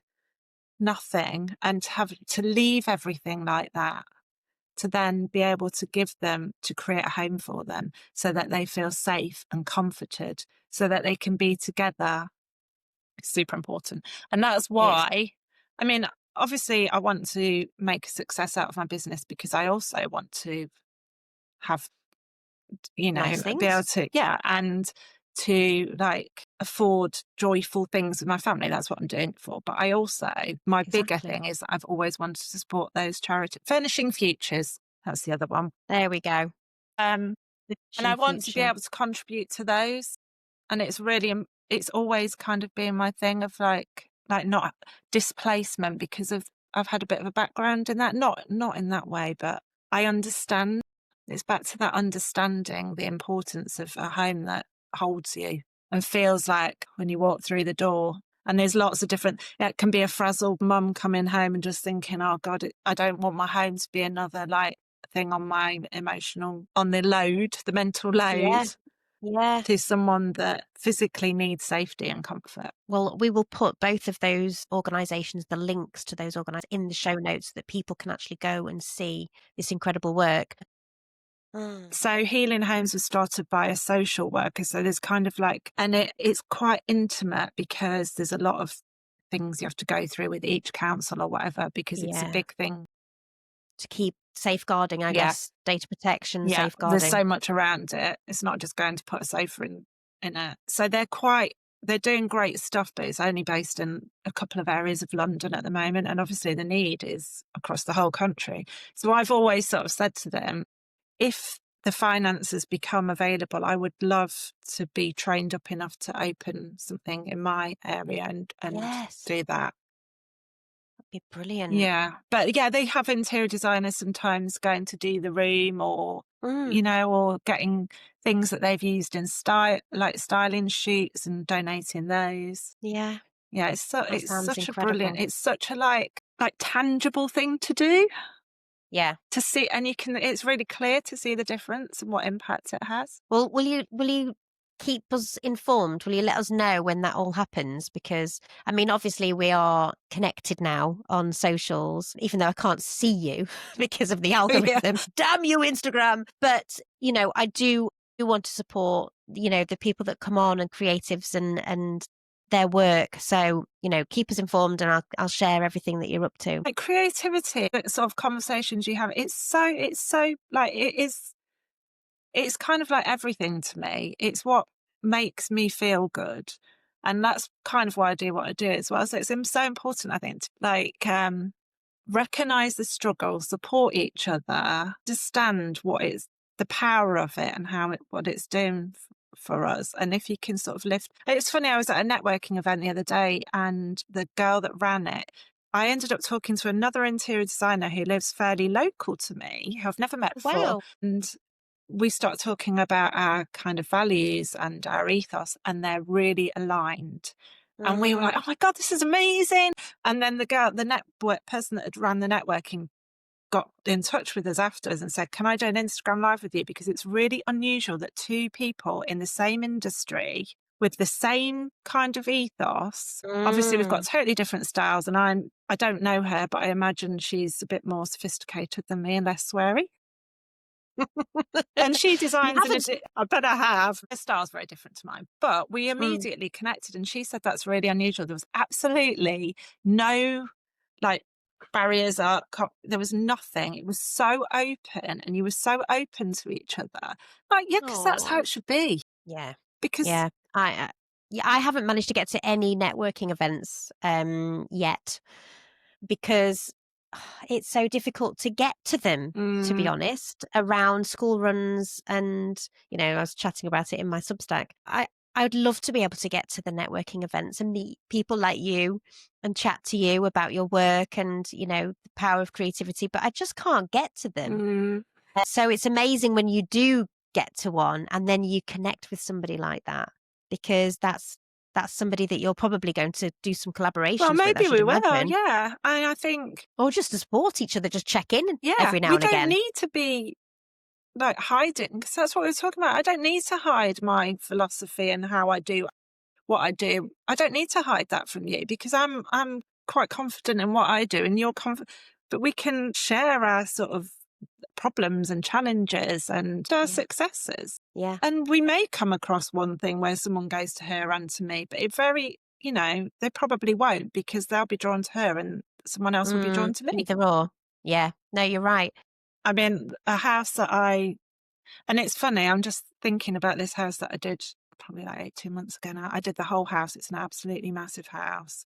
nothing and to have to leave everything like that, to then be able to give them, to create a home for them so that they feel safe and comforted, so that they can be together. It's super important. And that's It's why, I mean, obviously I want to make a success out of my business, because I also want to have, nice be able things. to, yeah, and to like afford joyful things with my family. That's what I'm doing it for. But I also, my bigger Exactly. thing is I've always wanted to support those charities. Furnishing Futures, that's the other one. There we go. Um, and I Vision want to be future. able to contribute to those. And it's really, it's always kind of been my thing of like not displacement, because I've had a bit of a background in that, not in that way, but I understand. It's back to that understanding the importance of a home that holds you and feels like when you walk through the door. And there's lots of different, it can be a frazzled mum coming home and just thinking, oh God, I don't want my home to be another like thing on my on the mental load, Yeah. Yeah. to someone that physically needs safety and comfort. Well, we will put both of those organisations, the links to those organisations, in the show notes so that people can actually go and see this incredible work. Mm. So Healing Homes was started by a social worker. So there's kind of like, and it's quite intimate, because there's a lot of things you have to go through with each council or whatever, because it's a Yeah. big thing. To keep safeguarding, I Yeah. guess, data protection, Yeah. There's safeguarding. so much around it. It's not just going to put a sofa in it. So they're quite they're doing great stuff, but it's only based in a couple of areas of London at the moment. And obviously the need is across the whole country. So I've always sort of said to them, if the finances become available, I would love to be trained up enough to open something in my area and Yes, do that. that'd be brilliant. Yeah. But yeah, they have interior designers sometimes going to do the room or, Mm, or getting things that they've used in like styling shoots and donating those. yeah, Yeah, that it's sounds such a brilliant, incredible. it's such a like tangible thing to do, Yeah. to see, and it's really clear to see the difference and what impact it has. Well, will you keep us informed? Will you let us know when that all happens? Because I mean, obviously we are connected now on socials, even though I can't see you because of the Yeah. algorithm. Damn you, Instagram! But I do want to support the people that come on and creatives and their work. So keep us informed, and I'll share everything that you're up to. Like creativity, the sort of conversations you have, it's so like it's kind of like everything to me. It's what makes me feel good. And that's kind of why I do what I do as well. So it's so important, I think, to recognize the struggle, support each other, understand what is the power of it and what it's doing for us. And if you can sort of lift, it's funny, I was at a networking event the other day and the girl that ran it, I ended up talking to another interior designer who lives fairly local to me, who I've never met before. Wow. And we start talking about our kind of values and our ethos, and they're really aligned. And we were Mm, like, oh my God, this is amazing. And then the network person that had ran the networking got in touch with us afterwards and said, can I do an Instagram live with you? Because it's really unusual that two people in the same industry with the same kind of ethos. Obviously, we've got mm. totally different styles, and I don't know her, but I imagine she's a bit more sophisticated than me and less sweary. And she You designs haven't. I bet I have. Her style's very different to mine, but we Mm. immediately connected. And she said that's really unusual. There was absolutely no like barriers up. There was nothing. It was so open, and you were so open to each other. Like, yeah, because that's how Oh, it should be. yeah. Because Yeah, yeah, I haven't managed to get to any networking events yet because it's so difficult to get to them, to be mm, honest, around school runs and I was chatting about it in my Substack. I would love to be able to get to the networking events and meet people like you and chat to you about your work and the power of creativity, but I just can't get to them. mm. So it's amazing when you do get to one and then you connect with somebody like that because that's somebody that you're probably going to do some Well, collaborations with, I maybe should we will. imagine, Yeah, I think or just to support each other, just check in yeah, every now we and don't again. need to be like hiding, because that's what we were talking about. I don't need to hide my philosophy and how I do what I do. I don't need to hide that from you because I'm quite confident in what I do and you're confident. But we can share our sort of problems and challenges and our Yeah, successes. yeah, And we may come across one thing where someone goes to her and to me, but they probably won't because they'll be drawn to her and someone else will be drawn to me. either or. Yeah, no, you're right. I mean, a house that and it's funny, I'm just thinking about this house that I did probably like 18 months ago now. I did the whole house. It's an absolutely massive house.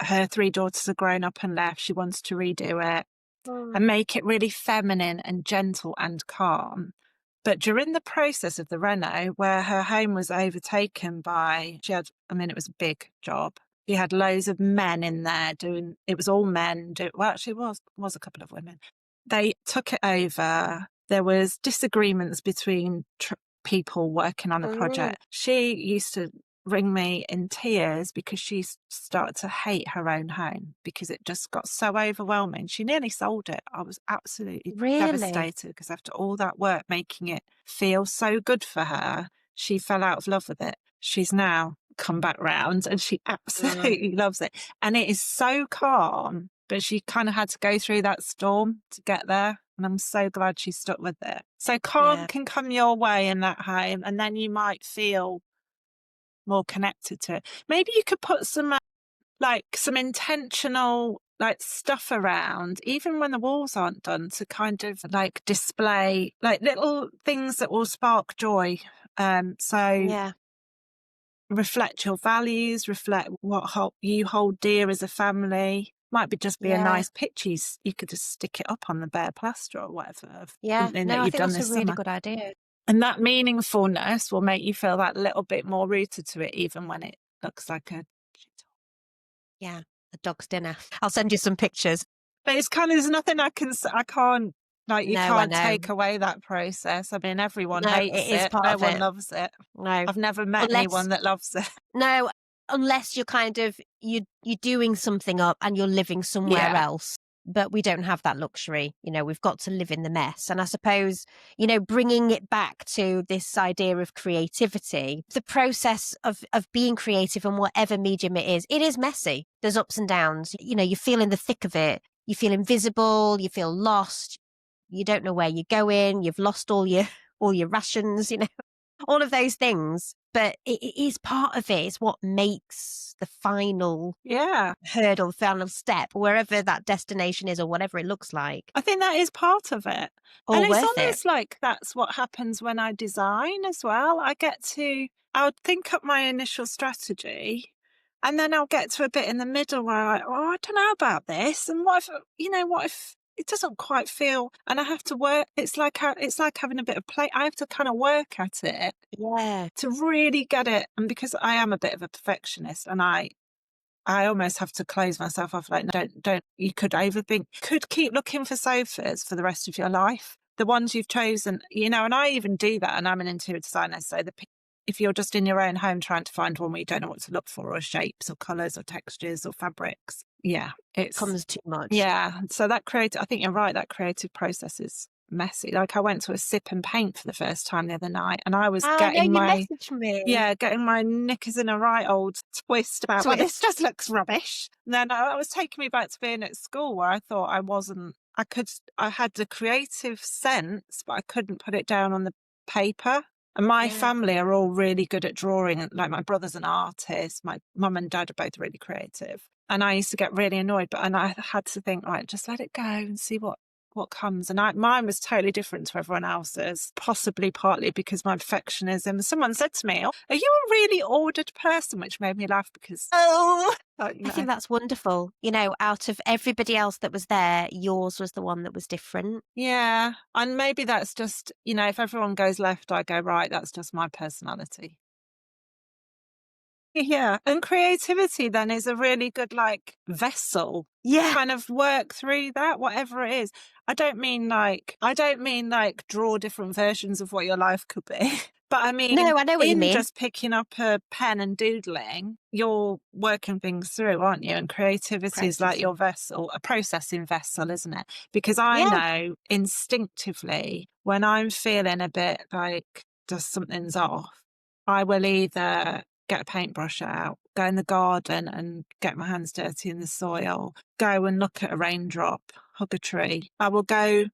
Her three daughters are grown up and left. She wants to redo it Mm. and make it really feminine and gentle and calm. But during the process of the reno, where her home was overtaken it was a big job. She had loads of men in there it was all men. Well, actually, it was a couple of women. They took it over. There was disagreements between people working on the Mm. project. She used to ring me in tears because she started to hate her own home because it just got so overwhelming. She nearly sold it. I was absolutely Really? devastated because after all that work making it feel so good for her, she fell out of love with it. She's now come back round and she Mm. absolutely loves it. And it is so calm, but she kind of had to go through that storm to get there. And I'm so glad she stuck with it. So calm Yeah. can come your way in that home, and then you might feel more connected to it. Maybe you could put some intentional like stuff around, even when the walls aren't done, to kind of like display like little things that will spark joy. So Yeah. reflect your values, reflect what you hold dear as a family. Might be just be a Yeah. nice picture. You could just stick it up on the bare plaster or whatever of Yeah. something No, that I you've think done that's a this really summer. good idea. And that meaningfulness will make you feel that little bit more rooted to it, even when it looks like a Yeah. A dog's dinner. I'll send you some pictures. but it's kind of, there's nothing I can't, like, you No, I can't know. take away that process. I mean, everyone No, hates it is it. part No of one it. loves it. No. I've never met Unless anyone that loves it. No, unless you're kind of you're doing something up and you're living somewhere Yeah. else. But we don't have that luxury. We've got to live in the mess. And I suppose, bringing it back to this idea of creativity, the process of being creative in whatever medium it is messy. There's ups and downs. You feel in the thick of it. You feel invisible. You feel lost. You don't know where you're going. You've lost all your rations, all of those things. But it is part of it. It's what makes the final Yeah. hurdle, the final step, wherever that destination is or whatever it looks like, I think that is part of it. And all it's worth it. almost like that's what happens when I design as well. I would think up my initial strategy and then I'll get to a bit in the middle where I don't know about this. And what if it doesn't quite feel, and I have to work. It's like having a bit of play. I have to kind of work at it Yeah. to really get it. And because I am a bit of a perfectionist and I almost have to close myself off. Like, no, don't. You could overthink. Could keep looking for sofas for the rest of your life. The ones you've chosen, and I even do that. And I'm an interior designer, so if you're just in your own home trying to find one where you don't know what to look for, or shapes, or colours, or textures, or fabrics, yeah, Comes too much. yeah. So I think you're right. That creative process is messy. Like, I went to a sip and paint for the first time the other night, and I was Oh, no, getting you my messaged me. getting my knickers in a right old twist about, well, this Twist. just looks rubbish. And then it was taking me back to being at school where I thought I had the creative sense, but I couldn't put it down on the paper. And my Yeah. family are all really good at drawing. Like, my brother's an artist. My mum and dad are both really creative. And I used to get really annoyed, and I had to think, right, just let it go and see what comes. And mine was totally different to everyone else's, possibly partly because my perfectionism. Someone said to me, "Oh, are you a really ordered person?" Which made me laugh because, I think that's wonderful. Out of everybody else that was there, yours was the one that was different. yeah. And maybe that's just, if everyone goes left, I go right. That's just my personality. Yeah. And creativity then is a really good, like, vessel. Yeah. Kind of work through that, whatever it is. I don't mean like draw different versions of what your life could be. But I mean, No, I know what you in mean. just picking up a pen and doodling, you're working things through, aren't you? And creativity is like your Processing. vessel, a processing vessel, isn't it? Because I Yeah. know instinctively when I'm feeling a bit like just something's off, I will either get a paintbrush out, go in the garden and get my hands dirty in the soil, go and look at a raindrop, hug a tree. I will go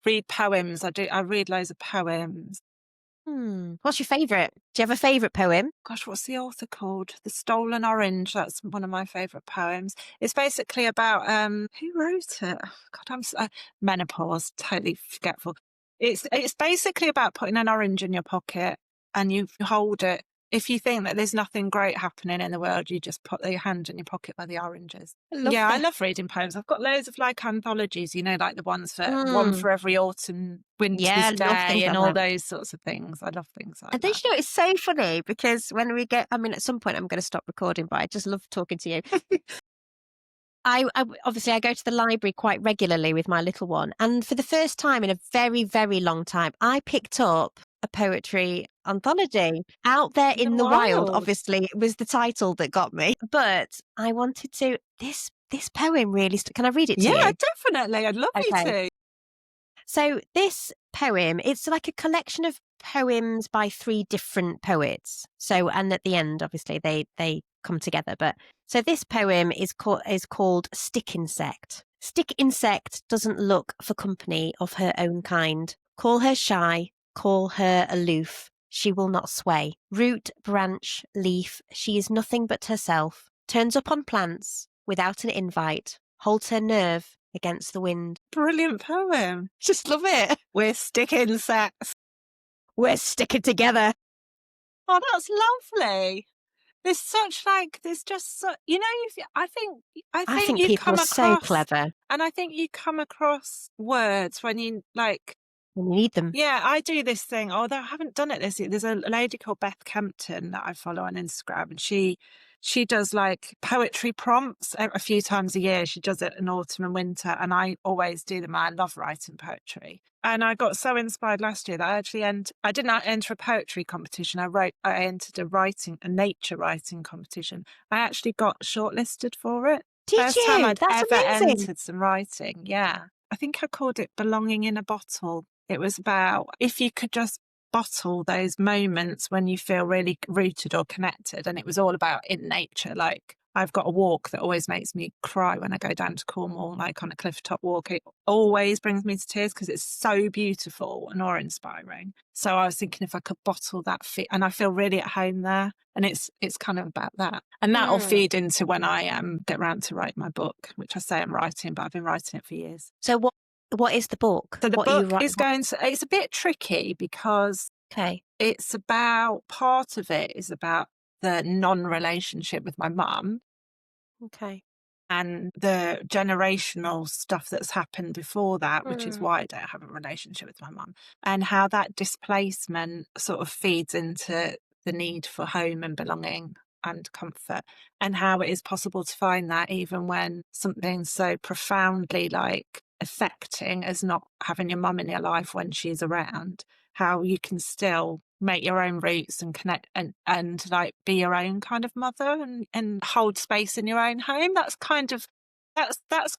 read poems. I read loads of poems. What's your favourite? Do you have a favourite poem? Gosh, what's the author called? The Stolen Orange. That's one of my favourite poems. It's basically about who wrote it? Oh, God, menopause. Totally forgetful. It's basically about putting an orange in your pocket and you hold it. If you think that there's nothing great happening in the world, you just put your hand in your pocket where the orange is. Yeah, I love reading poems. I've got loads of like anthologies, like the ones for one for every autumn, Yeah, winter's I love day, things and like all that. those sorts of things. I love things like And then, that. it's so funny because when we get, at some point I'm going to stop recording, but I just love talking to you. I obviously I go to the library quite regularly with my little one, and for the first time in a very, very long time, I picked up a poetry anthology Out There in the Wild. Wild. Obviously, it was the title that got me, but I wanted to. This poem really. Can I read it to Yeah, you? definitely. I'd love you Okay. to. So this poem, it's like a collection of poems by three different poets. So, and at the end, obviously, they come together. But so this poem is called Stick Insect. Stick Insect doesn't look for company of her own kind. Call her shy, call her aloof. She will not sway. Root, branch, leaf, she is nothing but herself. Turns up on plants without an invite. Holds her nerve against the wind. Brilliant poem. Just love it. We're stick insects. We're sticking together. Oh, that's lovely. There's such like there's just so, I I think think you people are come so across clever and I think you come across words when you like when you need them. yeah, I do this thing, although I haven't done it this year. There's a lady called Beth Kempton that I follow on Instagram, and she does like poetry prompts a few times a year. She does it in autumn and winter, and I always do them. I love writing poetry. And I got so inspired last year that I did not enter a poetry competition. I entered a nature writing competition. I actually got shortlisted for it. Did First time you? I'd That's ever amazing. entered some writing. Yeah. I think I called it Belonging in a Bottle. It was about if you could just bottle those moments when you feel really rooted or connected. And it was all about in nature. Like I've got a walk that always makes me cry when I go down to Cornwall, like on a cliff top walk. It always brings me to tears because it's so beautiful and awe-inspiring. So I was thinking if I could bottle that and I feel really at home there. And it's kind of about that. And that'll Mm. feed into when I get round to write my book, which I say I'm writing, but I've been writing it for years. So what is the book? So the What are you book writing? is it's a bit tricky because Okay. it's about, part of it is about the non-relationship with my mum Okay. and the generational stuff that's happened before that, which is Mm. why I don't have a relationship with my mum, and how that displacement sort of feeds into the need for home and belonging and comfort, and how it is possible to find that even when something so profoundly like affecting as not having your mum in your life when she's around, how you can still make your own roots and connect and like be your own kind of mother and hold space in your own home. That's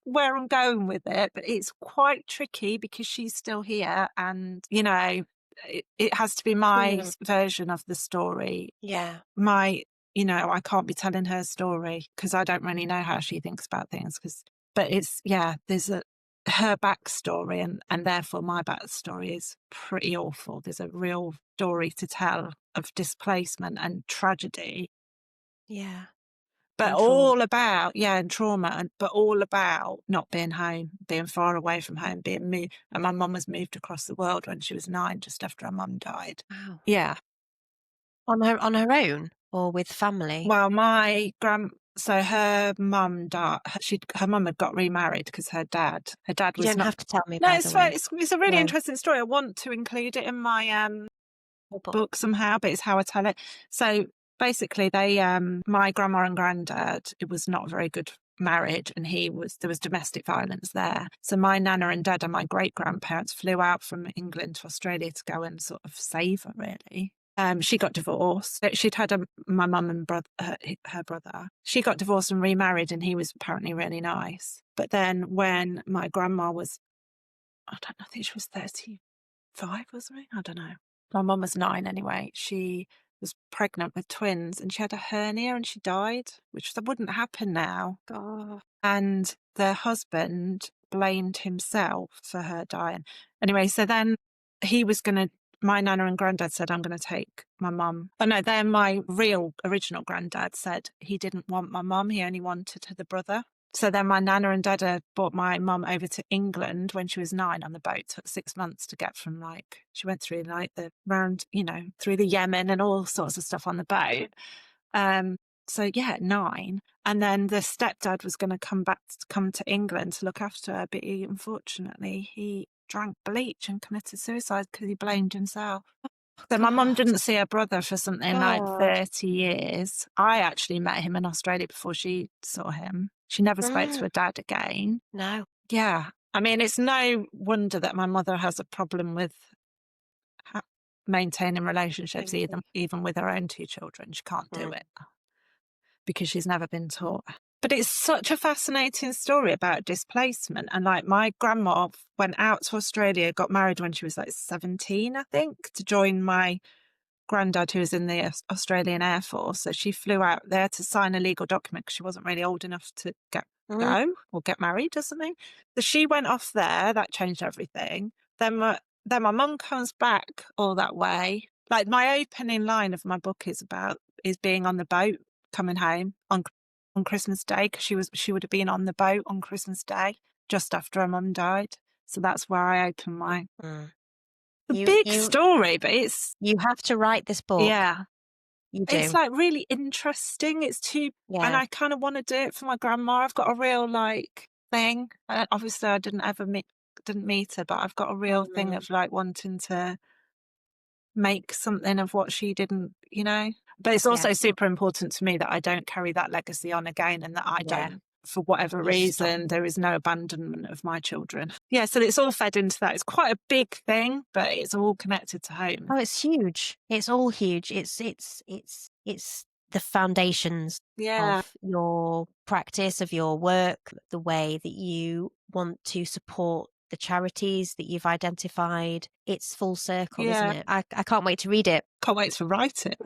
where I'm going with it, but it's quite tricky because she's still here and it has to be my Mm. version of the story. Yeah. I can't be telling her story because I don't really know how she thinks about things. But it's, yeah, there's her backstory and therefore my backstory is pretty awful. There's a real story to tell of displacement and tragedy, Yeah. but And trauma. all about, yeah, and trauma, but all about not being home, being far away from home, being moved. And my mum was moved across the world when she was 9, just after her mum died. Wow. Yeah. On her own or with family? Well, so her mum died. Her mum had got remarried because her dad You was don't not. have to tell me, No, by the way. it's a really No. interesting story. I want to include it in my Your book. book somehow, but it's how I tell it. So basically, my grandma and granddad, it was not a very good marriage, and there was domestic violence there. So my nana and dad and my great grandparents flew out from England to Australia to go and sort of save her, really. She got divorced. She'd had my mum and her brother. She got divorced and remarried, and he was apparently really nice. But then when my grandma was, I don't know, I think she was 35 or something. I don't know. My mum was 9 anyway. She was pregnant with twins, and she had a hernia, and she died, which that wouldn't happen now. God. And the husband blamed himself for her dying. Anyway, so then he was going to, my nana and granddad said, I'm going to take my mum. Oh no, then my real original granddad said he didn't want my mum, he only wanted the brother. So then my nana and dada brought my mum over to England when she was 9 on the boat. It took 6 months to get from she went through through the Yemen and all sorts of stuff on the boat. So yeah, 9. And then the stepdad was going to come to England to look after her, but unfortunately he drank bleach and committed suicide because he blamed himself. So my mum God. didn't see her brother for something like God. 30 years. I actually met him in Australia before she saw him. She never spoke to Mm. her dad again. No. Yeah. I mean, it's no wonder that my mother has a problem with maintaining relationships, even with her own 2 children. She can't do Mm. it because she's never been taught. But it's such a fascinating story about displacement. And like my grandma went out to Australia, got married when she was like 17, I think, to join my granddad who was in the Australian Air Force. So she flew out there to sign a legal document because she wasn't really old enough to Mm. go or get married or something. So she went off there. That changed everything. Then my mum comes back all that way. Like my opening line of my book is being on the boat coming home on Christmas Day because she would have been on the boat on Christmas Day just after her mum died. So that's where I open my Mm. a You big you story, but it's you have to write this book yeah. You It's, do. like, really interesting. It's too and Yeah. I kinda wanna do it for my grandma. I've got a real, like, thing. Obviously, I didn't meet her, but I've got a real thing Mm, of, like, wanting to make something of what she didn't, you know? But it's yeah. also super important to me that I don't carry that legacy on again and that I Yeah. don't, for whatever You stop. reason, there is no abandonment of my children. Yeah, so it's all fed into that. It's quite a big thing, but it's all connected to home. Oh, it's huge. It's all huge. It's the foundations Yeah, of your practice, of your work, the way that you want to support the charities that you've identified. It's full circle, isn't yeah. it? I can't wait to read it. Can't wait to write it.